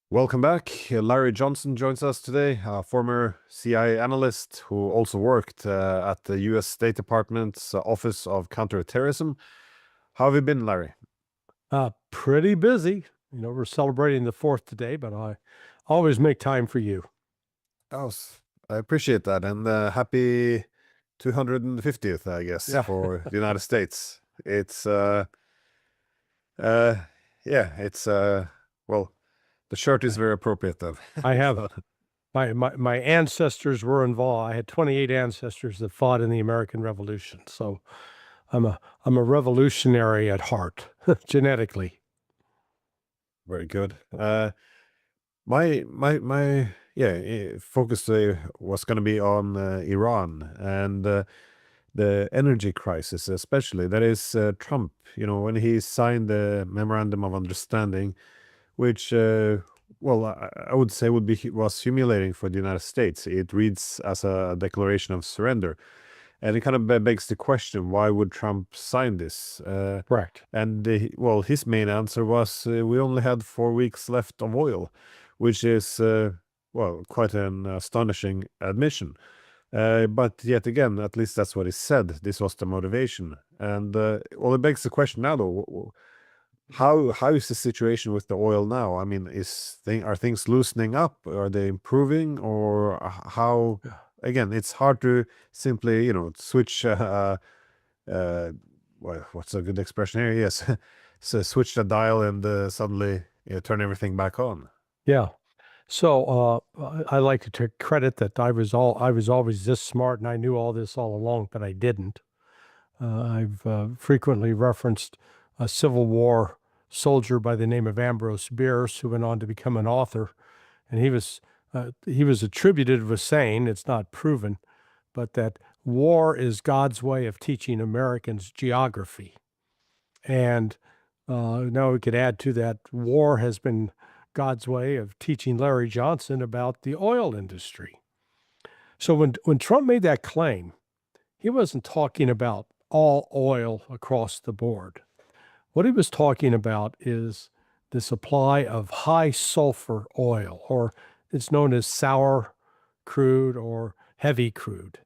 Welcome back. Larry Johnson joins us today, a former CIA analyst who also worked at the U.S. State Department's Office of Counterterrorism. How have you been, Larry? Pretty busy. We're celebrating the 4th today, but I always make time for you. Oh, I appreciate that, and happy 250th, I guess, Yeah. for the United States. It's yeah, it's well, the shirt is very appropriate, though. I have my ancestors were involved. I had 28 ancestors that fought in the American Revolution. So I'm a revolutionary at heart, genetically. Very good. My focus today was going to be on Iran and the energy crisis, especially. That is Trump. When he signed the memorandum of understanding, which I would say was humiliating for the United States. It reads as a declaration of surrender, and it kind of begs the question: why would Trump sign this? Correct. And his main answer was we only had 4 weeks left of oil, which is quite an astonishing admission. But yet again, at least that's what he said. This was the motivation, and it begs the question now, though: how is the situation with the oil now? I mean, are things loosening up? Are they improving, or how? Again, it's hard to simply switch. What's a good expression here? Yes, so switch the dial and suddenly turn everything back on. Yeah. So I like to take credit that I was always this smart and I knew all this all along, but I didn't. I've frequently referenced a Civil War soldier by the name of Ambrose Bierce, who went on to become an author, and he was attributed with saying, it's not proven, but that war is God's way of teaching Americans geography. And now we could add to that, war has been God's way of teaching Larry Johnson about the oil industry. So when Trump made that claim, he wasn't talking about all oil across the board. What he was talking about is the supply of high sulfur oil, or it's known as sour crude or heavy crude.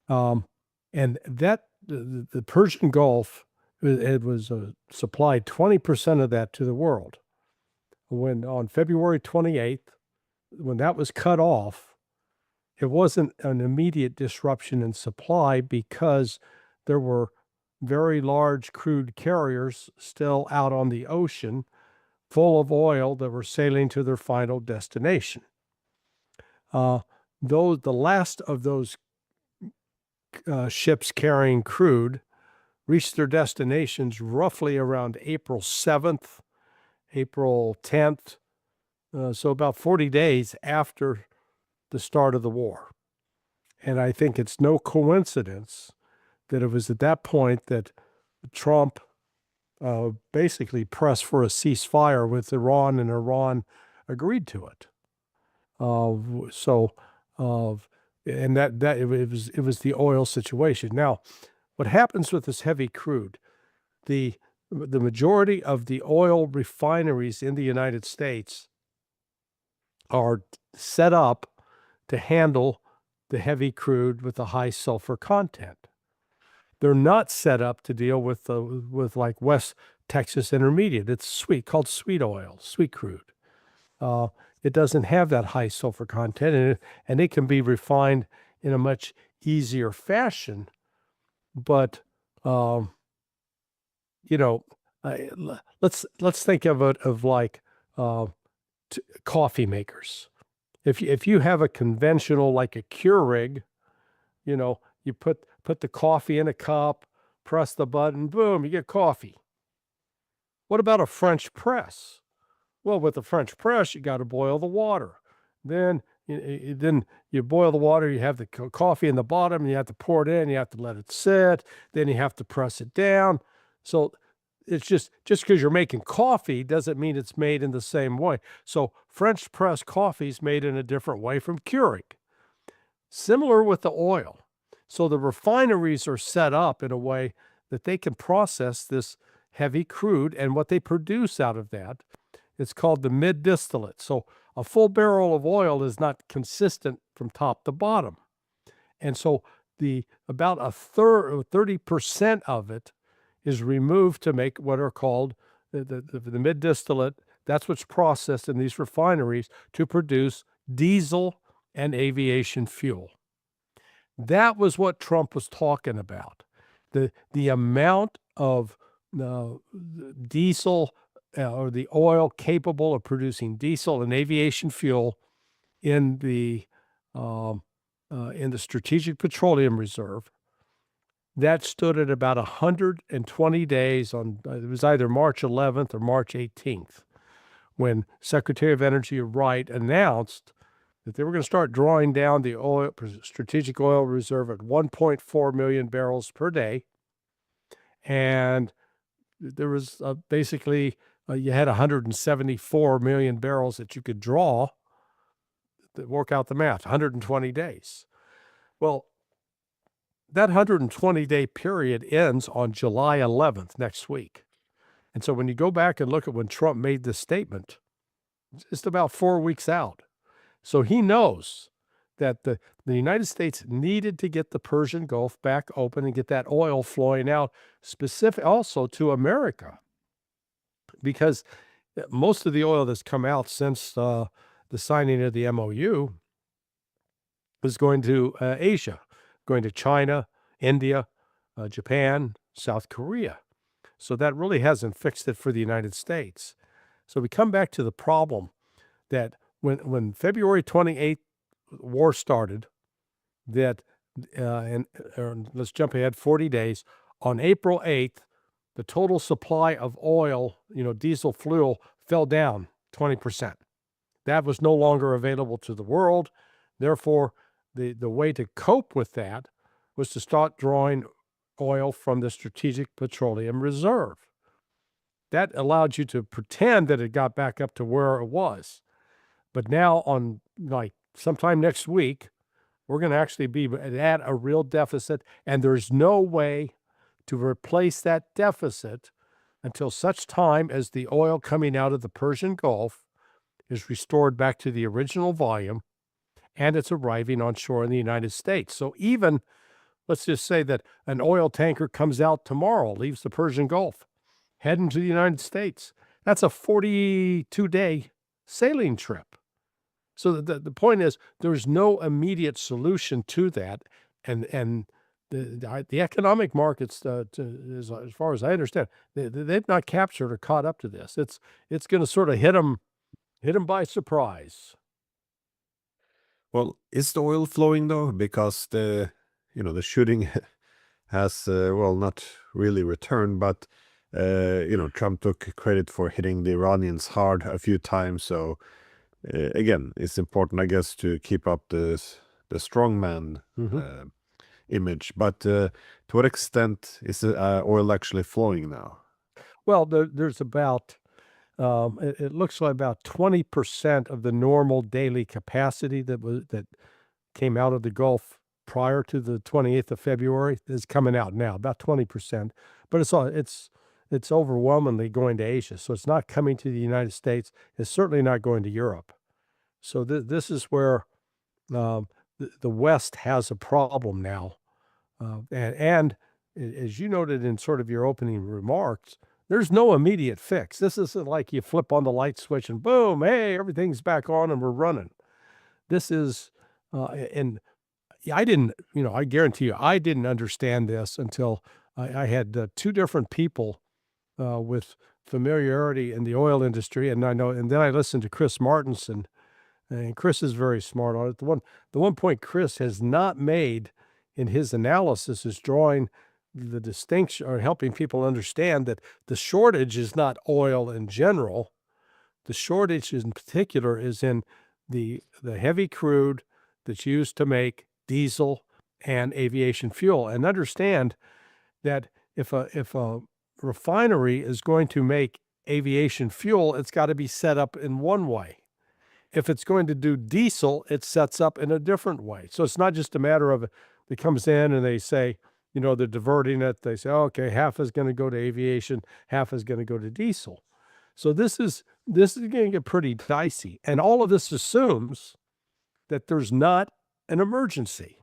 And the Persian Gulf, it was supplied 20% of that to the world. When on February 28th, when that was cut off, it wasn't an immediate disruption in supply because there were very large crude carriers still out on the ocean full of oil that were sailing to their final destination. The last of those ships carrying crude reached their destinations roughly around April 7th, April 10th, so about 40 days after the start of the war. And I think it's no coincidence that it was at that point that Trump basically pressed for a ceasefire with Iran, and Iran agreed to it. And that it was the oil situation. Now, what happens with this heavy crude? The majority of the oil refineries in the United States are set up to handle the heavy crude with the high sulfur content. They're not set up to deal with like West Texas Intermediate. It's called sweet oil, sweet crude. It doesn't have that high sulfur content, and it can be refined in a much easier fashion. But let's think of it of like coffee makers. If you have a conventional, like a Keurig, you put the coffee in a cup, press the button, boom, you get coffee. What about a French press? Well, with the French press, you got to boil the water. Then you boil the water, you have the coffee in the bottom, and you have to pour it in, you have to let it sit, then you have to press it down. So it's just because you're making coffee doesn't mean it's made in the same way. So French press coffee is made in a different way from Keurig. Similar with the oil. So the refineries are set up in a way that they can process this heavy crude, and what they produce out of that It's called the mid distillate. So a full barrel of oil is not consistent from top to bottom. And so about a third or 30% of it is removed to make what are called the mid distillate. That's what's processed in these refineries to produce diesel and aviation fuel. That was what Trump was talking about. The amount of diesel or the oil capable of producing diesel and aviation fuel in the Strategic Petroleum Reserve, that stood at about 120 days on, it was either March 11th or March 18th, when Secretary of Energy Wright announced that they were going to start drawing down the Strategic Oil Reserve at 1.4 million barrels per day. And there was basically, you had 174 million barrels that you could draw. Work out the math, 120 days. Well, that 120-day period ends on July 11th, next week. And so when you go back and look at when Trump made this statement, it's about 4 weeks out. So he knows that the United States needed to get the Persian Gulf back open and get that oil flowing out, specific also to America, because most of the oil that's come out since the signing of the MOU is going to Asia, going to China, India, Japan, South Korea. So that really hasn't fixed it for the United States. So we come back to the problem that when February 28th war started, that let's jump ahead 40 days, on April 8th, the total supply of oil, diesel fuel, fell down 20%. That was no longer available to the world. Therefore, the way to cope with that was to start drawing oil from the Strategic Petroleum Reserve. That allowed you to pretend that it got back up to where it was. But now on sometime next week, we're going to actually be at a real deficit, and there's no way to replace that deficit until such time as the oil coming out of the Persian Gulf is restored back to the original volume and it's arriving on shore in the United States. So even, let's just say that an oil tanker comes out tomorrow, leaves the Persian Gulf, heading to the United States. That's a 42-day sailing trip. So the point is, there's no immediate solution to that, and the economic markets, as far as I understand, they've not captured or caught up to this. It's going to sort of hit them by surprise. Well, is the oil flowing though? Because the shooting has not really returned, but Trump took credit for hitting the Iranians hard a few times. So again, it's important, I guess, to keep up the strongman image. But to what extent is the oil actually flowing now? Well, there's about it looks like about 20% of the normal daily capacity that came out of the Gulf prior to the 28th of February is coming out now, about 20%. But it's overwhelmingly going to Asia. So it's not coming to the United States. It's certainly not going to Europe. So this is where the West has a problem now. And as you noted in sort of your opening remarks, there's no immediate fix. This isn't like you flip on the light switch and boom, hey, everything's back on and we're running. This is, and I didn't, I guarantee you, I didn't understand this until I had two different people with familiarity in the oil industry, and then I listened to Chris Martenson, and Chris is very smart on it. The one point Chris has not made in his analysis is drawing the distinction, or helping people understand that the shortage is not oil in general. The shortage in particular is in the heavy crude that's used to make diesel and aviation fuel. And understand that if a refinery is going to make aviation fuel, it's got to be set up in one way. If it's going to do diesel, it sets up in a different way. So it's not just a matter of it comes in and they say, they're diverting it. They say, okay, half is going to go to aviation, half is going to go to diesel. So this is this is going to get pretty dicey. And all of this assumes that there's not an emergency.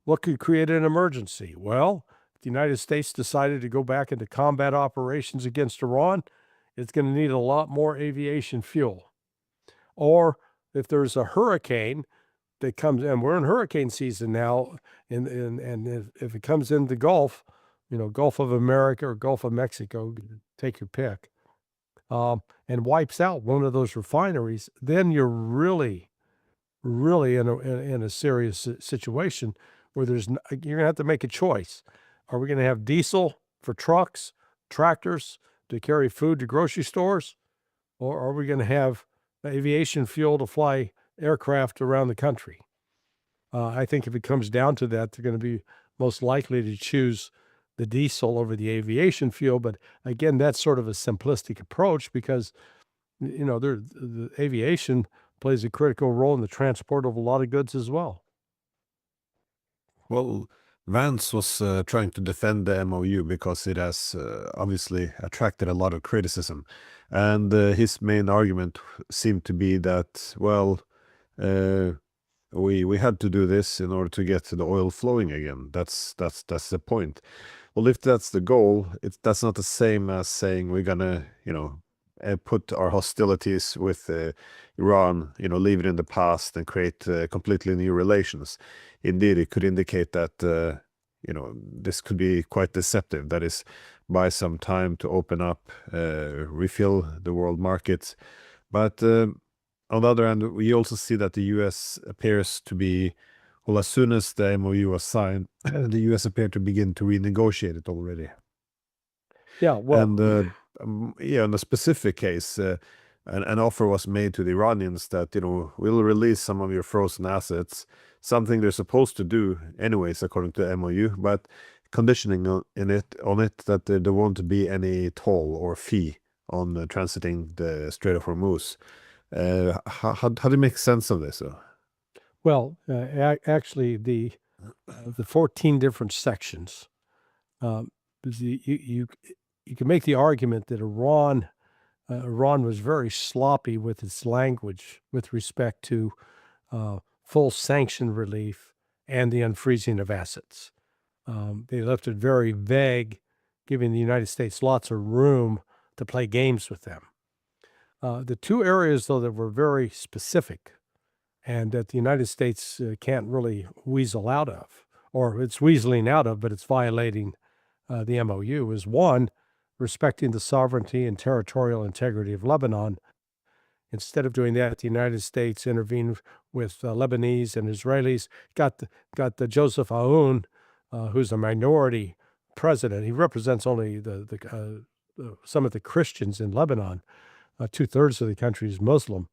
What could create an emergency? Well, if the United States decided to go back into combat operations against Iran, it's going to need a lot more aviation fuel. Or if there's a hurricane that comes in, we're in hurricane season now, and if it comes in the Gulf, Gulf of America or Gulf of Mexico, take your pick, and wipes out one of those refineries, then you're really in a serious situation where you're going to have to make a choice. Are we going to have diesel for trucks, tractors to carry food to grocery stores? Or are we going to have aviation fuel to fly aircraft around the country? I think if it comes down to that, they're going to be most likely to choose the diesel over the aviation fuel. But again, that's sort of a simplistic approach because, the aviation plays a critical role in the transport of a lot of goods as well. Well, Vance was trying to defend the MOU because it has obviously attracted a lot of criticism. And his main argument seemed to be that, well, we had to do this in order to get the oil flowing again. That's the point. Well, if that's the goal, that's not the same as saying we're gonna, put our hostilities with Iran, leave it in the past and create completely new relations. Indeed, it could indicate that, this could be quite deceptive. That is, buy some time to open up, refill the world markets. But on the other hand, we also see that the U.S. appears to be, well, as soon as the MOU was signed, the U.S. appeared to begin to renegotiate it already. Yeah, well, And in a specific case, an offer was made to the Iranians that, we'll release some of your frozen assets, something they're supposed to do anyways, according to the MOU, but conditioning on it that there won't be any toll or fee on transiting the Strait of Hormuz. How do you make sense of this? well, actually, the 14 different sections, you can make the argument that Iran was very sloppy with its language with respect to full sanction relief and the unfreezing of assets. They left it very vague, giving the United States lots of room to play games with them. The two areas, though, that were very specific and that the United States can't really weasel out of, or it's weaseling out of, but it's violating the MOU, is one, respecting the sovereignty and territorial integrity of Lebanon. Instead of doing that, the United States intervened with Lebanese and Israelis, got the Joseph Aoun, who's a minority president. He represents only some of the Christians in Lebanon. 2/3 of the country is Muslim.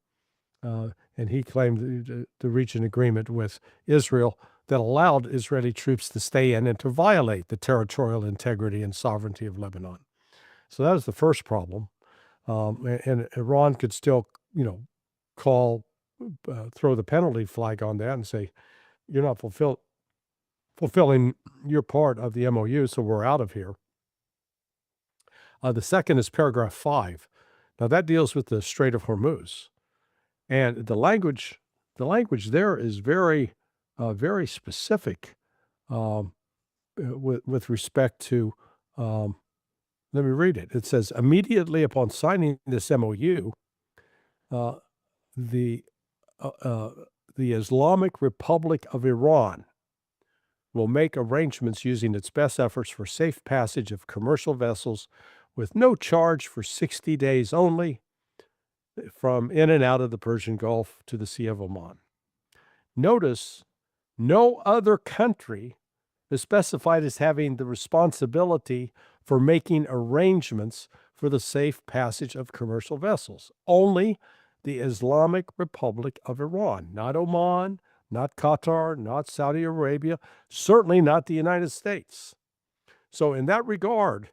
And he claimed to reach an agreement with Israel that allowed Israeli troops to stay in and to violate the territorial integrity and sovereignty of Lebanon. So that was the first problem. And Iran could still, throw the penalty flag on that and say, you're not fulfilling your part of the MOU, so we're out of here. The second is paragraph 5. Now that deals with the Strait of Hormuz. And the language there is very, very specific with respect to, let me read it. It says, immediately upon signing this MOU, the Islamic Republic of Iran will make arrangements using its best efforts for safe passage of commercial vessels with no charge for 60 days only from in and out of the Persian Gulf to the Sea of Oman. Notice, no other country is specified as having the responsibility for making arrangements for the safe passage of commercial vessels. Only the Islamic Republic of Iran, not Oman, not Qatar, not Saudi Arabia, certainly not the United States. So in that regard,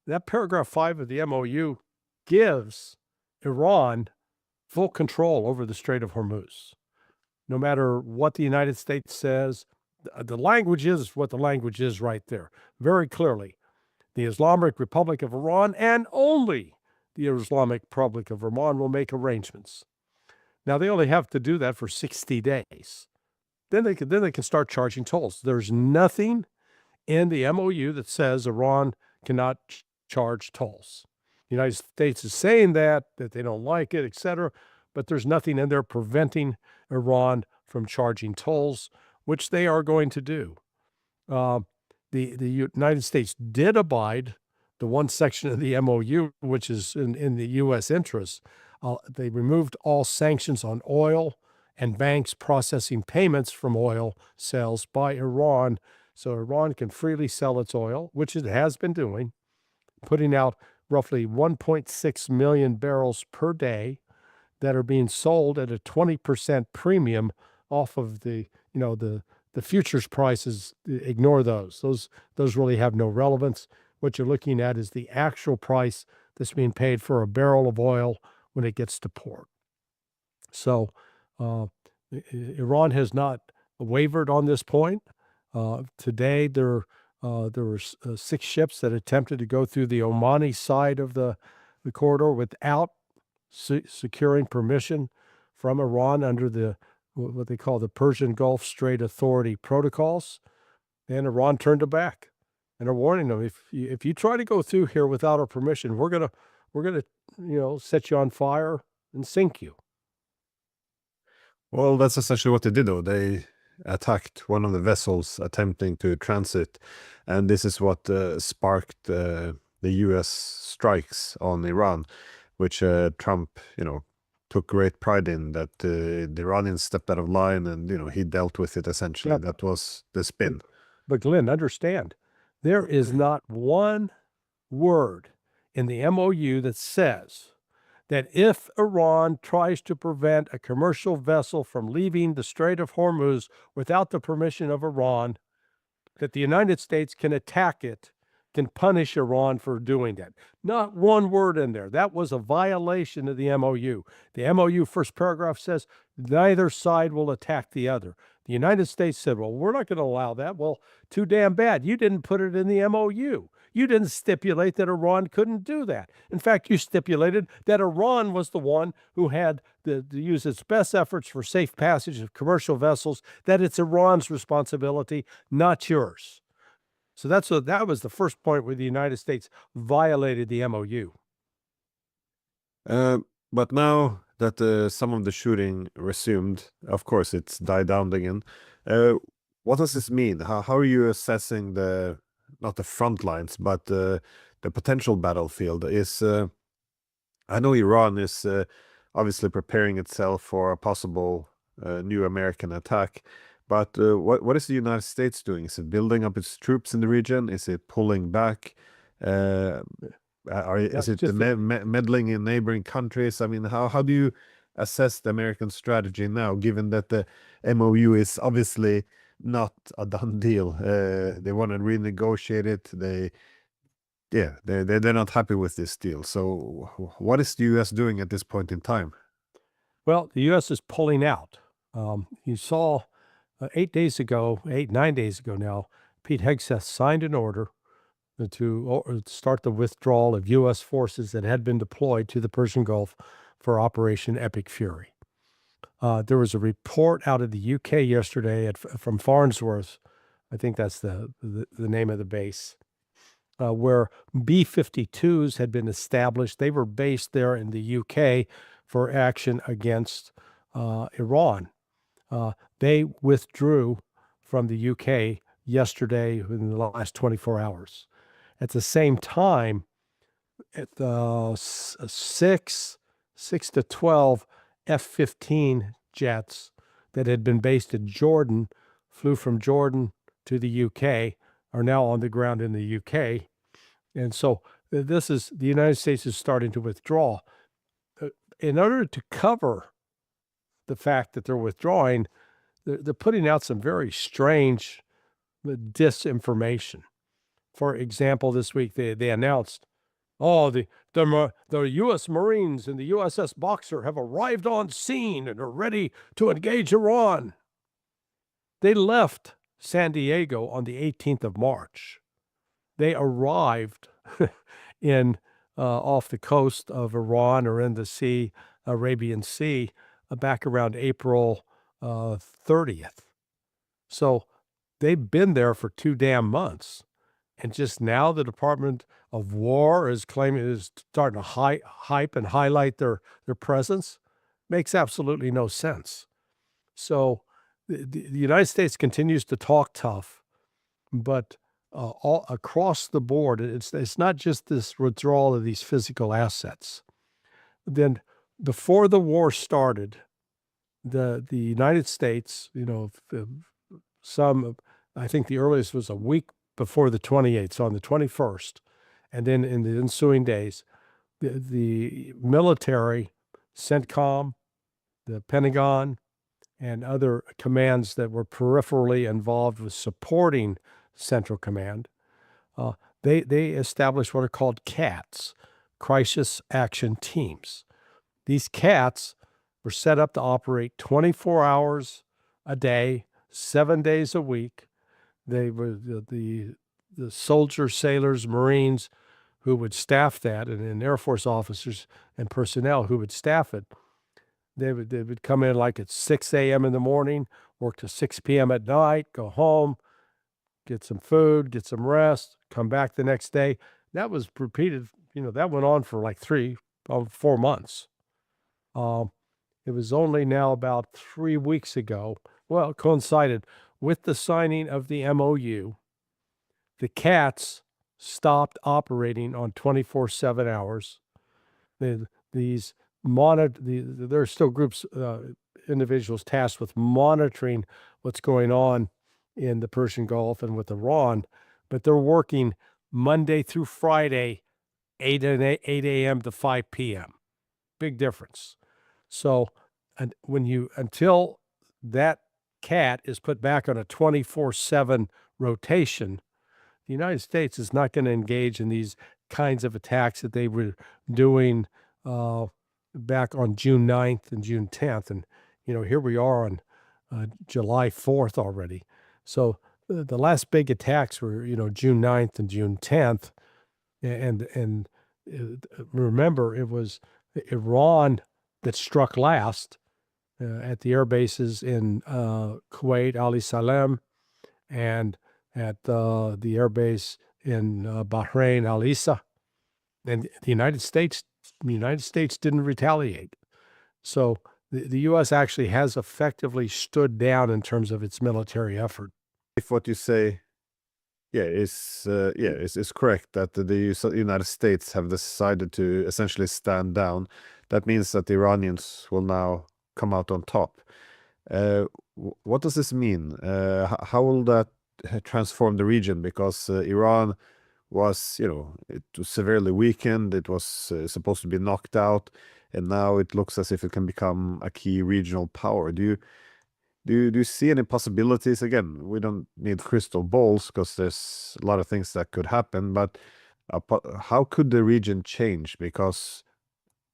that paragraph 5 of the MOU gives Iran full control over the Strait of Hormuz. No matter what the United States says, the language is what the language is right there, very clearly. The Islamic Republic of Iran and only the Islamic Republic of Iran will make arrangements. Now, they only have to do that for 60 days. Then they can start charging tolls. There's nothing in the MOU that says Iran cannot charge tolls. The United States is saying that they don't like it, etc., but there's nothing in there preventing Iran from charging tolls, which they are going to do. The United States did abide the one section of the MOU, which is in the U.S. interest. They removed all sanctions on oil and banks processing payments from oil sales by Iran, so Iran can freely sell its oil, which it has been doing, putting out roughly 1.6 million barrels per day that are being sold at a 20% premium off of the futures prices. Ignore those. Those really have no relevance. What you're looking at is the actual price that's being paid for a barrel of oil when it gets to port. So Iran has not wavered on this point. Today, there were 6 ships that attempted to go through the Omani side of the corridor without securing permission from Iran under what they call the Persian Gulf Strait Authority protocols, and Iran turned it back. And they're warning them, if you try to go through here without our permission, we're gonna set you on fire and sink you. Well, that's essentially what they did, though. They attacked one of the vessels attempting to transit, and this is what sparked the U.S. strikes on Iran, which Trump, took great pride in, that the Iranians stepped out of line, and he dealt with it essentially. Yeah. That was the spin. But Glenn, understand, there is not one word in the MOU that says that if Iran tries to prevent a commercial vessel from leaving the Strait of Hormuz without the permission of Iran, that the United States can attack it, can punish Iran for doing that. Not one word in there. That was a violation of the MOU. The MOU first paragraph says neither side will attack the other. The United States said, well, we're not going to allow that. Well, too damn bad. You didn't put it in the MOU. You didn't stipulate that Iran couldn't do that. In fact, you stipulated that Iran was the one who had to use its best efforts for safe passage of commercial vessels, that it's Iran's responsibility, not yours. So that was the first point where the United States violated the MOU. But now that some of the shooting resumed, of course, it's died down again. What does this mean? How are you assessing not the front lines, but the potential battlefield? I know Iran is obviously preparing itself for a possible new American attack. But what is the United States doing? Is it building up its troops in the region? Is it pulling back? Is it meddling in neighboring countries? I mean, how do you assess the American strategy now, given that the MOU is obviously not a done deal? They want to renegotiate it. They're not happy with this deal. So what is the U.S. doing at this point in time? Well, the U.S. is pulling out. You saw 9 days ago now, Pete Hegseth signed an order to start the withdrawal of U.S. forces that had been deployed to the Persian Gulf for Operation Epic Fury. There was a report out of the U.K. yesterday from Farnsworth, I think that's the name of the base, where B-52s had been established. They were based there in the U.K. for action against Iran. They withdrew from the UK yesterday in the last 24 hours. At the same time, at 6 to 12 F-15 jets that had been based in Jordan, flew from Jordan to the UK, are now on the ground in the UK. And so the United States is starting to withdraw. In order to cover the fact that they're withdrawing, they're putting out some very strange disinformation. For example, this week they announced, the U.S. Marines and the USS Boxer have arrived on scene and are ready to engage Iran. They left San Diego on the 18th of March. They arrived in off the coast of Iran or in the Arabian Sea, back around April 30th. So they've been there for 2 damn months. And just now the Department of War is starting to hype and highlight their presence. Makes absolutely no sense. So the United States continues to talk tough, but all across the board, it's not just this withdrawal of these physical assets. Then before the war started, the United States, I think the earliest was a week before the 28th, so on the 21st, and then in the ensuing days, the military, CENTCOM, the Pentagon, and other commands that were peripherally involved with supporting Central Command, they established what are called CATs, Crisis Action Teams. These CATs were set up to operate 24 hours a day, 7 days a week. They were the soldiers, sailors, Marines who would staff that, and Air Force officers and personnel who would staff it. They would come in like at 6 a.m. in the morning, work to 6 p.m. at night, go home, get some food, get some rest, come back the next day. That was repeated, that went on for like 4 months. It was only now about 3 weeks ago, well, it coincided with the signing of the MOU. The CATs stopped operating on 24/7 hours. There are still groups, individuals tasked with monitoring what's going on in the Persian Gulf and with Iran, but they're working Monday through Friday, 8 a.m. to 5 p.m. Big difference. So, until that CAT is put back on a 24/7 rotation, the United States is not going to engage in these kinds of attacks that they were doing back on June 9th and June 10th. And, here we are on July 4th already. So the last big attacks were, June 9th and June 10th. And remember, it was Iran that struck last at the air bases in Kuwait, Ali Salem, and at the air base in Bahrain, Al Issa. And the United States didn't retaliate. So the U.S. actually has effectively stood down in terms of its military effort. If what you say, is correct, that the United States have decided to essentially stand down, that means that the Iranians will now come out on top. What does this mean? How will that transform the region? Because Iran was, it was severely weakened. It was supposed to be knocked out, and now it looks as if it can become a key regional power. Do you see any possibilities? Again, we don't need crystal balls because there's a lot of things that could happen, but how could the region change? Because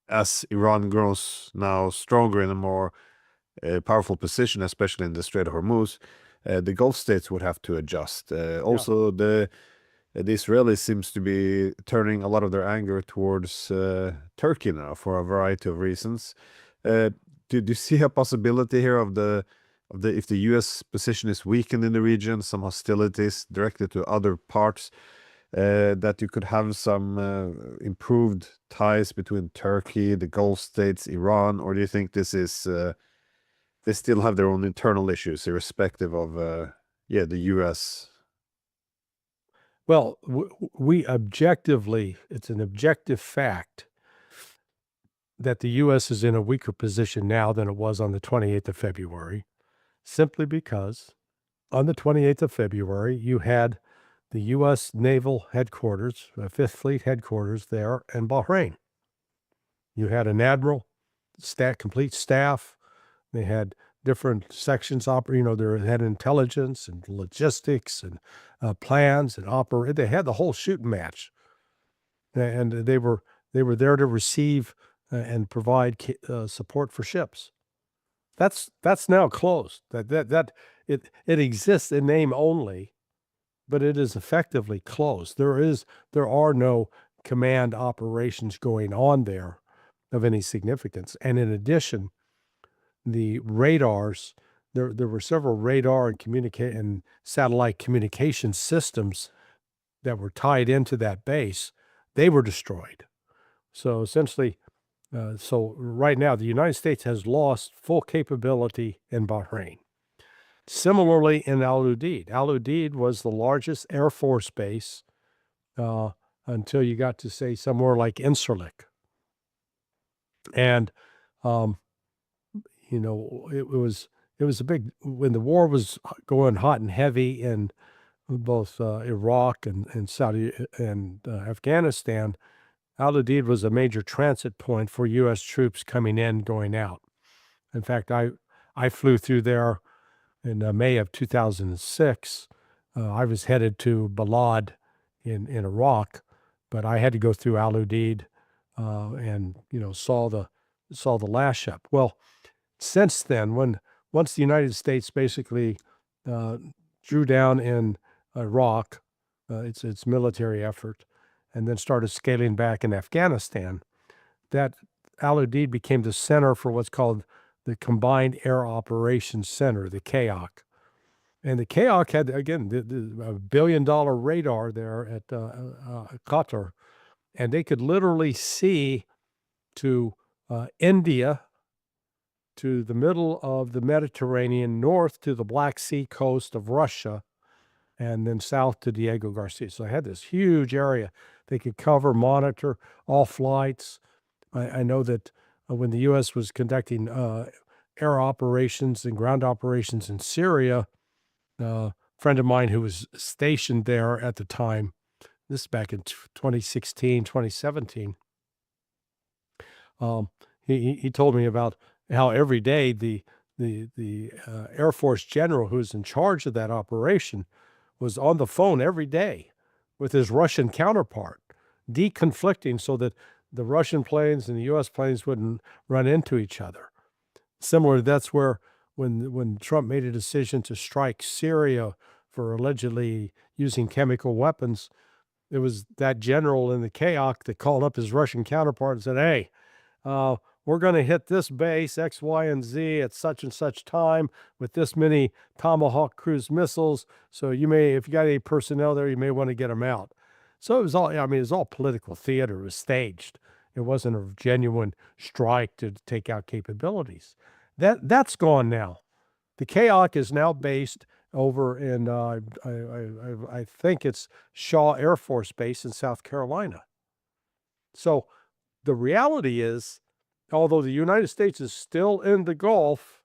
as Iran grows now stronger in a more powerful position, especially in the Strait of Hormuz, the Gulf states would have to adjust. Also, the Israelis seems to be turning a lot of their anger towards Turkey now for a variety of reasons. Do you see a possibility here of if the U.S. position is weakened in the region, some hostilities directed to other parts, that you could have some improved ties between Turkey, the Gulf states, Iran, or do you think this is they still have their own internal issues, irrespective of the U.S.? Well, it's an objective fact that the U.S. is in a weaker position now than it was on the 28th of February, simply because on the 28th of February, you had the U.S. Naval Headquarters, Fifth Fleet Headquarters there in Bahrain. You had an admiral, complete staff. They had different sections operating. They had intelligence and logistics and plans and operate. They had the whole shooting match, and they were there to receive and provide support for ships. That's now closed. It exists in name only, but it is effectively closed. There are no command operations going on there of any significance. And in addition, the radars, there were several radar and satellite communication systems that were tied into that base. They were destroyed. So essentially, so right now, the United States has lost full capability in Bahrain. Similarly, in Al Udeid. Al Udeid was the largest Air Force base until you got to, say, somewhere like Incirlik. And, you know, it was a big, when the war was going hot and heavy in both Iraq and Saudi and Afghanistan, Al Udeid was a major transit point for U.S. troops coming in, going out. In fact, I flew through there in May of 2006. I was headed to Balad in Iraq, but I had to go through Al Udeid and, you know, saw the lash up. Well, since then, once the United States basically drew down in Iraq, its military effort, and then started scaling back in Afghanistan, that Al Udeid became the center for what's called the Combined Air Operations Center, the CAOC. And the CAOC had, again, the $1 billion radar there at Qatar, and they could literally see to India, to the middle of the Mediterranean, north to the Black Sea coast of Russia, and then south to Diego Garcia. So they had this huge area they could cover, monitor all flights. I know that when the U.S. was conducting air operations and ground operations in Syria, a friend of mine who was stationed there at the time, this is back in 2016, 2017, he told me about how every day the Air Force general who's in charge of that operation was on the phone every day with his Russian counterpart, deconflicting so that the Russian planes and the U.S. planes wouldn't run into each other. Similar, that's where when Trump made a decision to strike Syria for allegedly using chemical weapons, it was that general in the CAOC that called up his Russian counterpart and said, hey, we're going to hit this base, X, Y, and Z at such and such time with this many Tomahawk cruise missiles. So you may, if you got any personnel there, you may want to get them out. So it was all, I mean, it was all political theater. It was staged. It wasn't a genuine strike to take out capabilities. That's gone now. The CAOC is now based over in, I think it's Shaw Air Force Base in South Carolina. So the reality is, although the United States is still in the Gulf,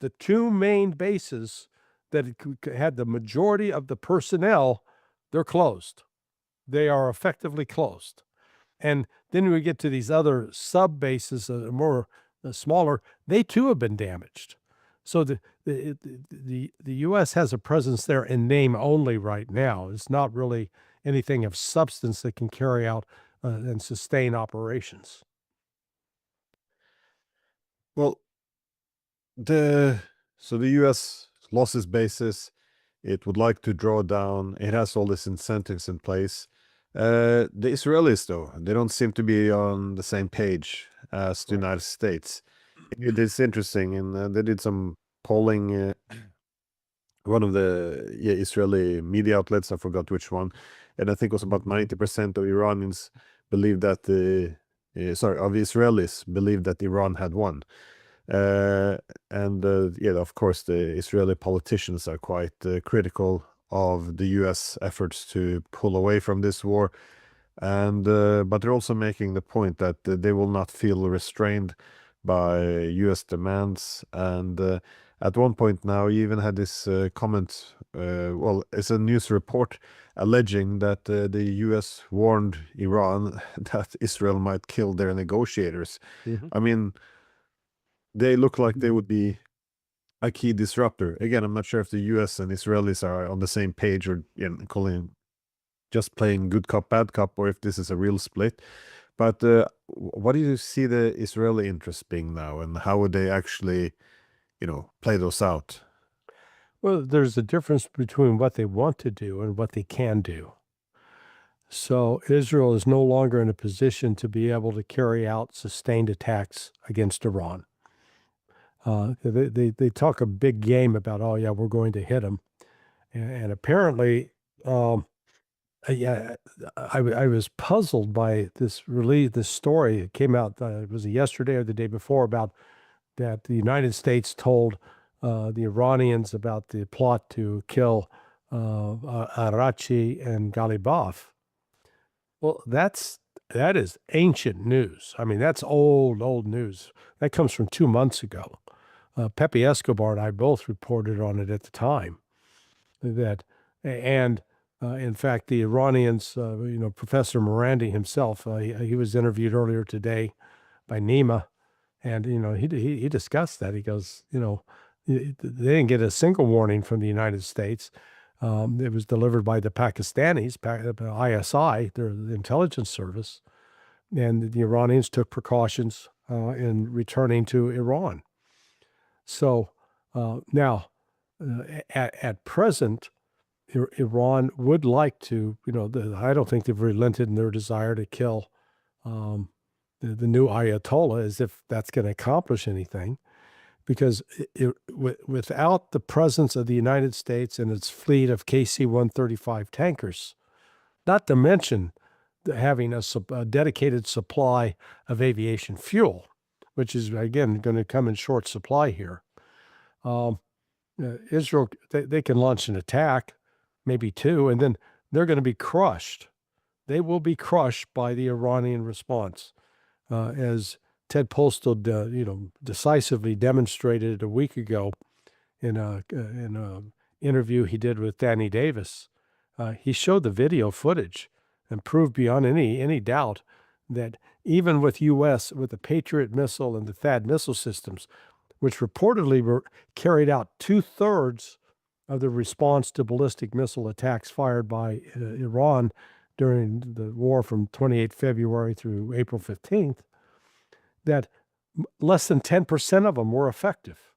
the two main bases that had the majority of the personnel, they're closed. They are effectively closed. And then we get to these other sub bases, more smaller, they too have been damaged. So the U.S. has a presence there in name only right now. It's not really anything of substance that can carry out and sustain operations. Well, so the U.S. lost its bases. It would like to draw down. It has all these incentives in place. The Israelis, though, they don't seem to be on the same page as the United States. It is interesting, and they did some polling. One of the Israeli media outlets, I forgot which one, and I think it was about 90% of Iranians believe that of Israelis believe that Iran had won. Of course, the Israeli politicians are quite critical of the U.S. efforts to pull away from this war, and but they're also making the point that they will not feel restrained by U.S. demands. And at one point now, you even had this comment. Well, it's a news report alleging that the U.S. warned Iran that Israel might kill their negotiators. Mm-hmm. I mean, they look like they would be a key disruptor. Again, I'm not sure if the U.S. and Israelis are on the same page, or just playing good cop, bad cop, or if this is a real split. But what do you see the Israeli interest being now, and how would they actually, play those out? Well, there's a difference between what they want to do and what they can do. So Israel is no longer in a position to be able to carry out sustained attacks against Iran. They talk a big game about, oh yeah, we're going to hit them, and apparently, yeah, I was puzzled by this story. It came out, was it yesterday or the day before, about that the United States told the Iranians about the plot to kill Arachi and Ghalibaf. Well, that is ancient news. I mean, that's old news. That comes from 2 months ago. Pepe Escobar and I both reported on it at the time. That, and in fact, the Iranians, Professor Morandi himself, he was interviewed earlier today by Nima, and he discussed that. He goes, they didn't get a single warning from the United States. It was delivered by the Pakistanis, ISI, their intelligence service, and the Iranians took precautions in returning to Iran. So now, at present, Iran would like to, I don't think they've relented in their desire to kill the new Ayatollah, as if that's going to accomplish anything, because without the presence of the United States and its fleet of KC-135 tankers, not to mention having a dedicated supply of aviation fuel, which is, again, going to come in short supply here. Israel, they can launch an attack, maybe two, and then they're going to be crushed. They will be crushed by the Iranian response, as Ted Postal, decisively demonstrated a week ago in a interview he did with Danny Davis. He showed the video footage and proved beyond any doubt that even with the Patriot missile and the THAAD missile systems, which reportedly were carried out 2/3 of the response to ballistic missile attacks fired by Iran during the war from 28 February through April 15th, that less than 10% of them were effective.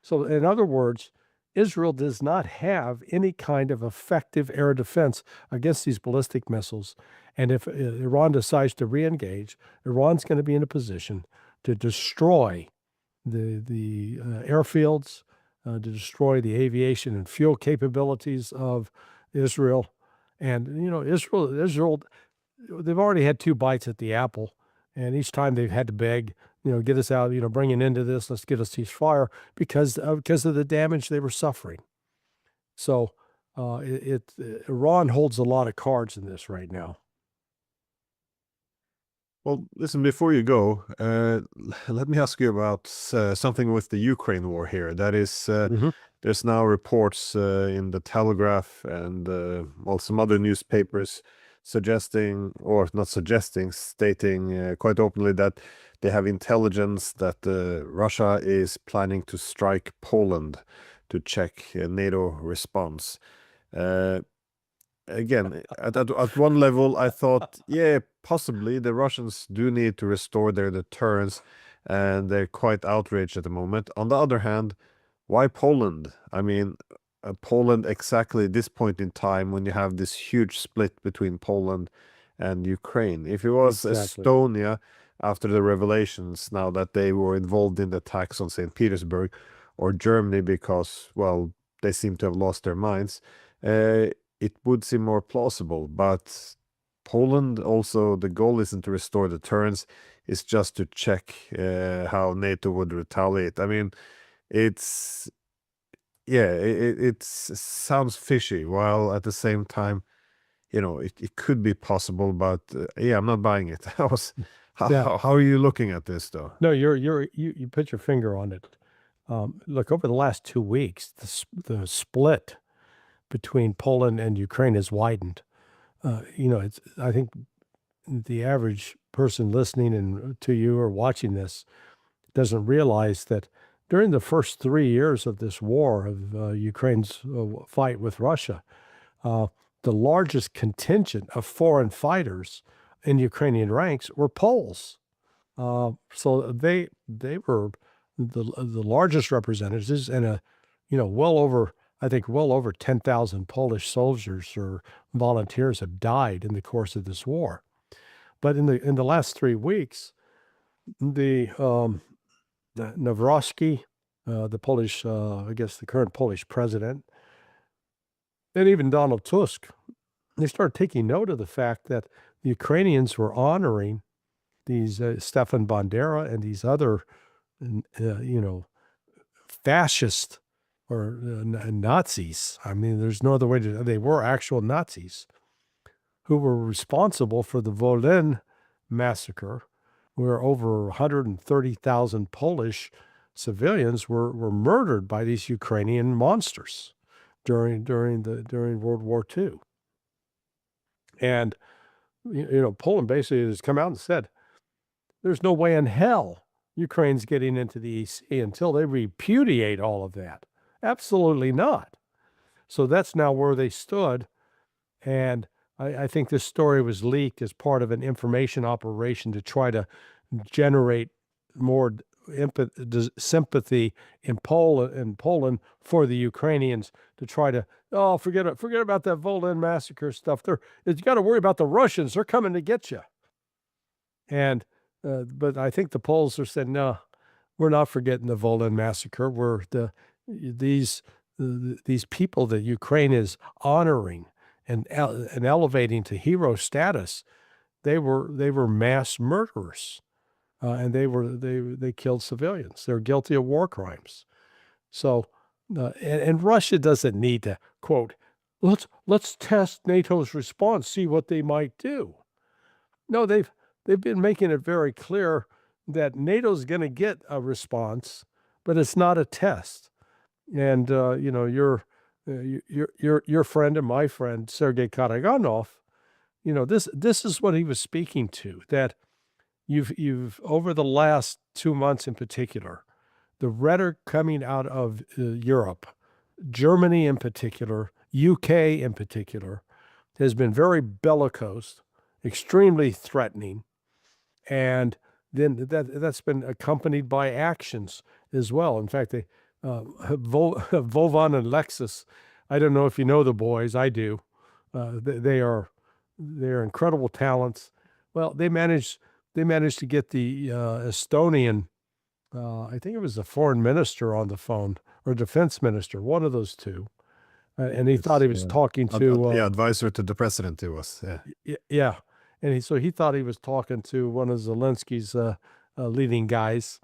So in other words, Israel does not have any kind of effective air defense against these ballistic missiles. And if Iran decides to re-engage, Iran's going to be in a position to destroy the airfields, to destroy the aviation and fuel capabilities of Israel. And, Israel, they've already had 2 bites at the apple. And each time they've had to beg, get us out, bring an end to this, let's get a ceasefire, because of the damage they were suffering. So Iran holds a lot of cards in this right now. Well, listen, before you go, let me ask you about something with the Ukraine war here. That is, there's now reports in the Telegraph and some other newspapers suggesting, or not suggesting, stating quite openly that they have intelligence that Russia is planning to strike Poland to check NATO response. Again, at one level, I thought, yeah, possibly the Russians do need to restore their deterrence, and they're quite outraged at the moment. On the other hand, why Poland? I mean, Poland exactly at this point in time when you have this huge split between Poland and Ukraine. If it was Estonia after the revelations, now that they were involved in the attacks on St. Petersburg, or Germany because, well, they seem to have lost their minds, it would seem more plausible. But Poland, also, the goal isn't to restore deterrence, it's just to check how NATO would retaliate. I mean, it sounds fishy, while at the same time, it could be possible, but yeah, I'm not buying it. How are you looking at this, though? No, you put your finger on it. Look, over the last 2 weeks, the split between Poland and Ukraine has widened. I think the average person listening to you or watching this doesn't realize that during the first 3 years of this war, of Ukraine's fight with Russia, the largest contingent of foreign fighters in Ukrainian ranks were Poles. So they were the largest representatives, and well over I think well over 10,000 Polish soldiers or volunteers have died in the course of this war. But in the last 3 weeks, the Nawrocki, the Polish, I guess the current Polish president, and even Donald Tusk, they started taking note of the fact that the Ukrainians were honoring these Stefan Bandera and these other, fascist or Nazis. I mean, there's no other way to. They were actual Nazis who were responsible for the Volyn massacre, where over 130,000 Polish civilians were murdered by these Ukrainian monsters during World War II. And Poland basically has come out and said, there's no way in hell Ukraine's getting into the EC until they repudiate all of that. Absolutely not. So that's now where they stood. And I think this story was leaked as part of an information operation to try to generate more sympathy in Poland for the Ukrainians, to try to forget about that Volyn massacre stuff. You got to worry about the Russians. They're coming to get you. And but I think the Poles are saying, no, we're not forgetting the Volyn massacre. These people that Ukraine is honoring and elevating to hero status, they were mass murderers, and they killed civilians. They're guilty of war crimes. So, and Russia doesn't need to quote, let's test NATO's response, see what they might do. No, they've been making it very clear that NATO's going to get a response, but it's not a test. And your friend and my friend Sergei Karaganov, this is what he was speaking to. That you've over the last 2 months in particular, the rhetoric coming out of Europe, Germany in particular, UK in particular, has been very bellicose, extremely threatening, and then that's been accompanied by actions as well. In fact, Vovan and Lexus, I don't know if you know the boys, I do. They're incredible talents. Well, they managed to get the Estonian, I think it was the foreign minister on the phone, or defense minister, one of those two. And he thought he was talking to... advisor to the president he was. Yeah. And so he thought he was talking to one of Zelensky's leading guys.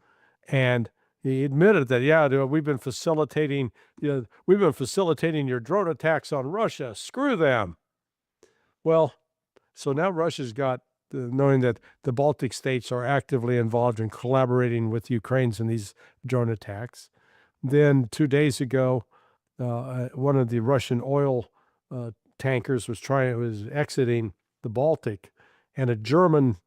And he admitted that, we've been facilitating your drone attacks on Russia. Screw them. Well, so now Russia's got, knowing that the Baltic states are actively involved in collaborating with Ukrainians in these drone attacks. Then 2 days ago, one of the Russian oil tankers was exiting the Baltic, and a German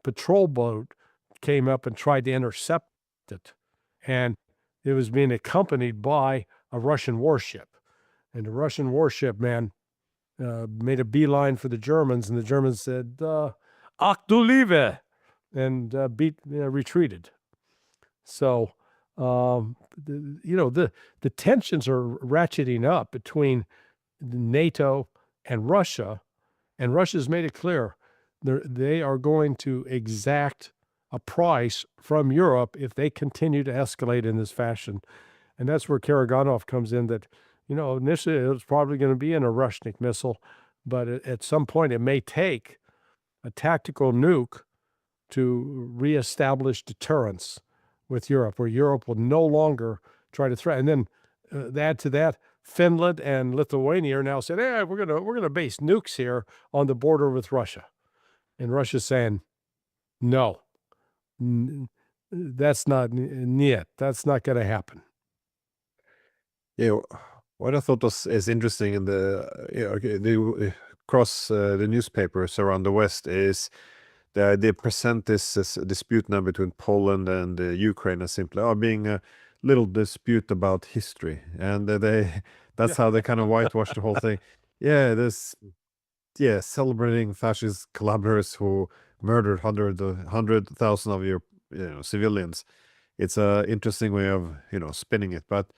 patrol boat came up and tried to intercept it. And it was being accompanied by a Russian warship. And the Russian warship, man, made a beeline for the Germans, and the Germans said, Ach du Liebe, and retreated. So, the tensions are ratcheting up between NATO and Russia Russia's made it clear they are going to exact a price from Europe if they continue to escalate in this fashion. And that's where Karaganov comes in, that, initially it was probably going to be an Orushnik missile, but at some point it may take a tactical nuke to reestablish deterrence with Europe, where Europe will no longer try to threaten. And then add to that, Finland and Lithuania are now saying, "Hey, we're gonna base nukes here on the border with Russia," and Russia's saying, "No, that's not That's not going to happen." Yeah, what I thought is interesting in across the newspapers around the West is they present this dispute now between Poland and Ukraine as simply being a little dispute about history, and that's how they kind of whitewash the whole thing. Celebrating fascist collaborators who murdered 100,000 of your civilians. It's a interesting way of spinning it, but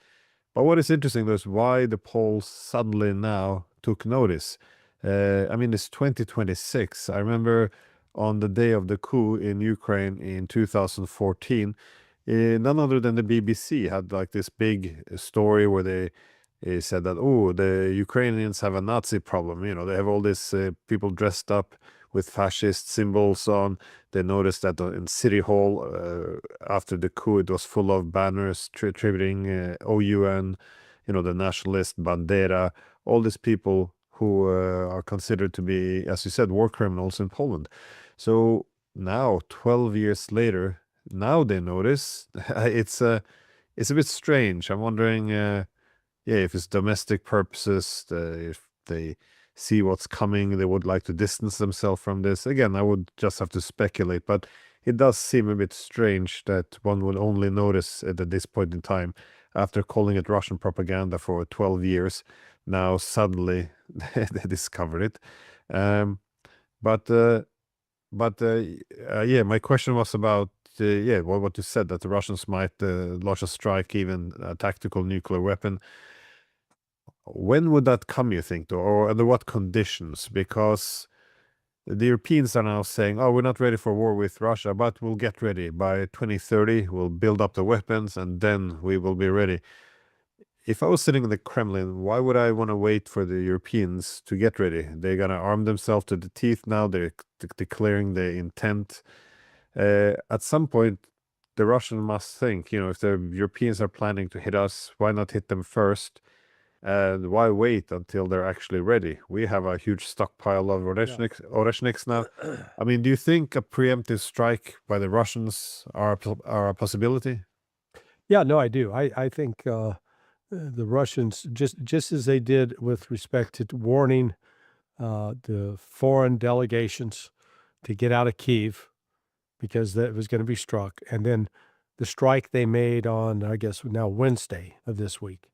But what is interesting though is why the polls suddenly now took notice. I mean, it's 2026. I remember on the day of the coup in Ukraine in 2014, none other than the BBC had like this big story where they said that, oh, the Ukrainians have a Nazi problem. You know, they have all these people dressed up with fascist symbols on. They noticed that in City Hall after the coup, it was full of banners attributing OUN, you know, the nationalist Bandera, all these people who are considered to be, as you said, war criminals in Poland. So now, 12 years later, now they notice it's a bit strange. I'm wondering, yeah, if it's domestic purposes, if they see what's coming, they would like to distance themselves from this. Again, I would just have to speculate, but it does seem a bit strange that one would only notice it at this point in time after calling it Russian propaganda for 12 years. Now suddenly they discovered it. Um, but yeah, my question was about yeah, what you said, that the Russians might launch a strike, even a tactical nuclear weapon. When would that come, you think, though, or under what conditions? Because the Europeans are now saying, oh, we're not ready for war with Russia, but we'll get ready. By 2030, we'll build up the weapons, and then we will be ready. If I was sitting in the Kremlin, why would I want to wait for the Europeans to get ready? They're going to arm themselves to the teeth now. They're declaring the intent. At some point, the Russian must think, you know, if the Europeans are planning to hit us, why not hit them first? And why wait until they're actually ready? We have a huge stockpile of Oreshniks now. I mean, do you think a preemptive strike by the Russians are a possibility? Yeah, no, I do. I think the Russians, just as they did with respect to warning the foreign delegations to get out of Kyiv because that was going to be struck, and then the strike they made on, I guess now Wednesday of this week.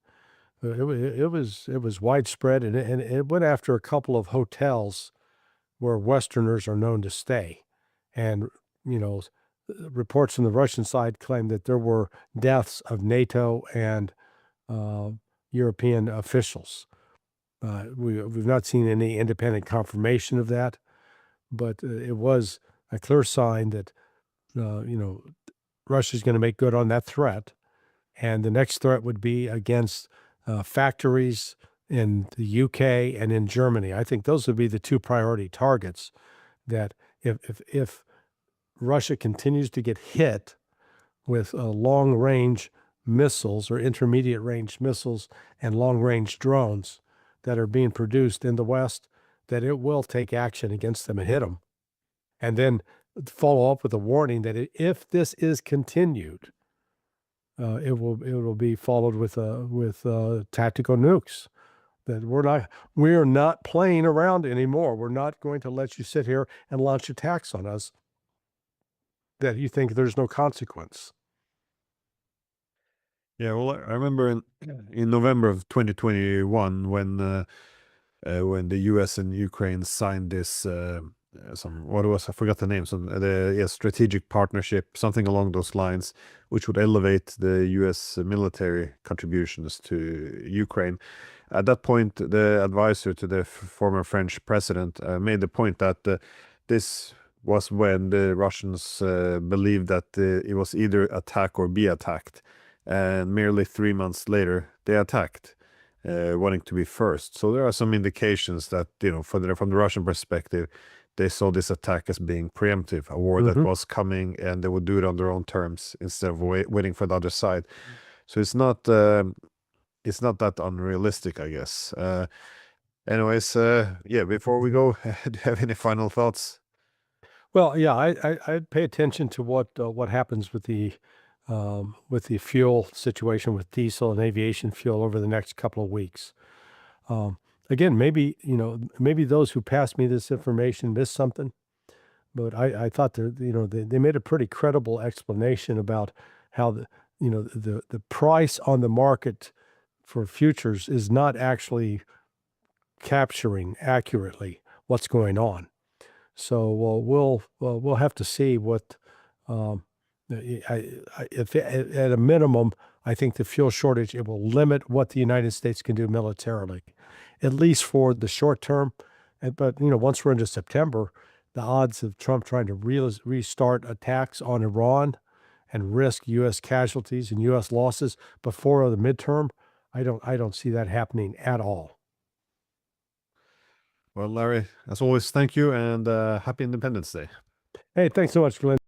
It was widespread, and it went after a couple of hotels where Westerners are known to stay, and you know, reports from the Russian side claim that there were deaths of NATO and uh, European officials. We've not seen any independent confirmation of that, but it was a clear sign that you know, Russia's going to make good on that threat, and the next threat would be against factories in the UK and in Germany. I think those would be the two priority targets. That if Russia continues to get hit with long range missiles or intermediate range missiles and long range drones that are being produced in the West, that it will take action against them and hit them. And then follow up with a warning that if this is continued, it will be followed with tactical nukes. That we are not playing around anymore. We're not going to let you sit here and launch attacks on us that you think there's no consequence. Yeah, well, I remember in November of 2021 when the U.S. and Ukraine signed this some what was I forgot the name, some the yeah, strategic partnership, something along those lines, which would elevate the U.S. military contributions to Ukraine. At that point, the advisor to the former French president made the point that this was when the Russians believed that it was either attack or be attacked, and merely 3 months later they attacked, wanting to be first. So there are some indications that, you know, from the Russian perspective, they saw this attack as being preemptive, a war that was coming, and they would do it on their own terms instead of waiting for the other side. So it's not that unrealistic, I guess. Anyways, yeah. Before we go, do you have any final thoughts? Well, yeah, I'd pay attention to what happens with the fuel situation with diesel and aviation fuel over the next couple of weeks. Um, Again, maybe maybe those who passed me this information missed something, but I thought they made a pretty credible explanation about how the price on the market for futures is not actually capturing accurately what's going on. So we'll have to see what if at a minimum I think the fuel shortage, it will limit what the United States can do militarily, at least for the short term. But, once we're into September, the odds of Trump trying to restart attacks on Iran and risk U.S. casualties and U.S. losses before the midterm, I don't see that happening at all. Well, Larry, as always, thank you, and happy Independence Day. Hey, thanks so much, Glenn.